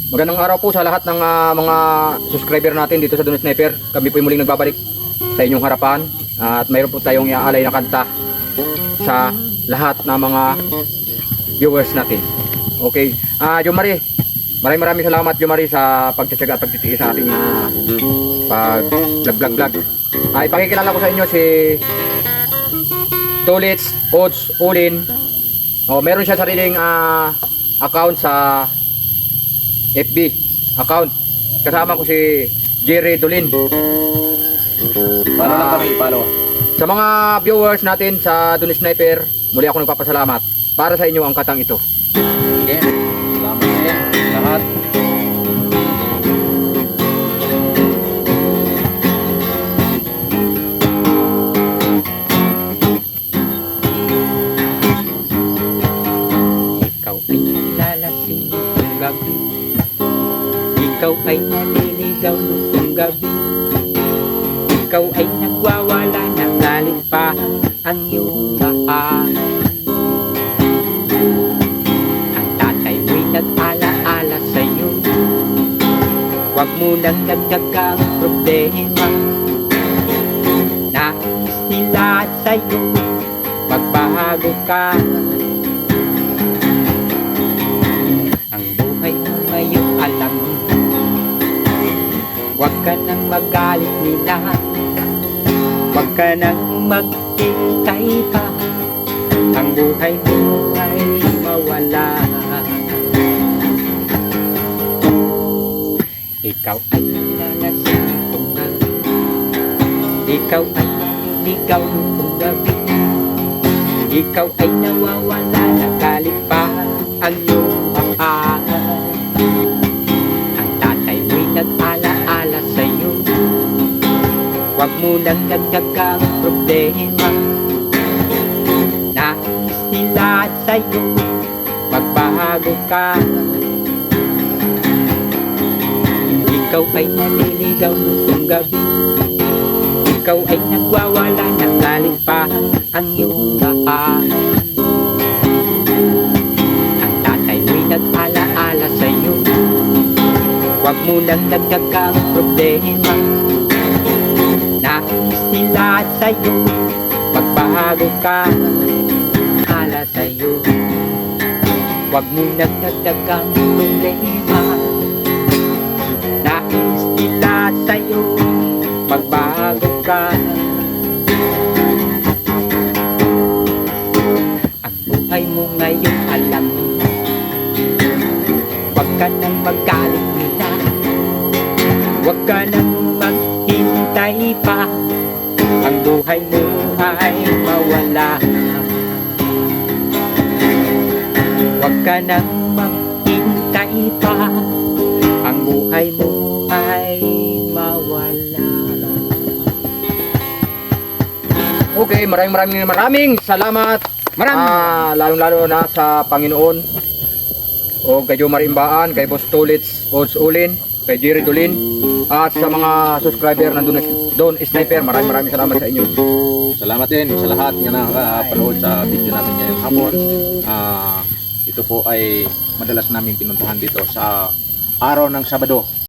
Magandang araw po sa lahat ng mga subscriber natin dito sa Don Sniper. Kami po muling nagbabalik sa inyong harapan at mayroon po tayong iaalay na kanta sa lahat ng mga viewers natin. Okay, Jomari, maraming salamat Jomari sa pagtsatsaga at pagtitiis sa ating pag-vlog. Ipakikilala ko sa inyo si Tulits Odds Ulin. Meron siya sariling account sa FB account. Kasama ko si Jerry Dolin. Follow. Sa mga viewers natin sa Don Sniper, muli ako nagpapasalamat para sa inyo ang katang ito. Okay. Salamat sa lahat. Ikaw ay nalalasing noong gabi, ikaw ay naliligaw noong gabi, ikaw ay nagwawala ng galit pa ang iyong mahal. Ang tatay mo'y nag-alaala sa'yo, huwag mo nang nagdagang problema. Nais nila sa'yo, magbago ka. Ang buhay mo ngayon alam mo, huwag ka nang magalit nila, huwag ka nang maghintay pa. Ang buhay mo ay mawala. Ikaw ay nalalasing noong gabi, ikaw ay naliligaw noong gabi, ikaw ay nawawala ng galit pa ang iyong mahal. Ang tatay mo'y nag-alaala sa'yo, huwag mo nang nagdagang problema. Nais nila sa'yo, magbago ka. Ikaw ay naliligaw noong gabi, ikaw ay nagwawala ng galit pa ang iyong mahal. Ang tatay mo'y nag-alaala sa'yo, huwag mo nang nagdagang problema. Nais nila sa'yo, magbago ka. Ala sa'yo, huwag mo nang nagdagang problema. Nais nila sa'yo, magbago ka. Ang buhay mo ngayon alam mo, huwag ka nang magalit nila, huwag ka nang maghintay pa. Ang buhay mo ay mawala. Huwag ka nang maghintay pa. Ang buhay mo ay mawala. Okay, maraming salamat. Lalong-lalo na sa Panginoon o kay Jomari Imbaan, kay Boss Tulits Odds Ulin, kay Jerry Dolin, at sa mga subscriber ng Don Sniper. Maraming salamat sa inyo. Salamat din sa lahat na nakapanood sa video natin ngayong hapon. Ito po ay madalas namin pinuntahan dito sa araw ng Sabado.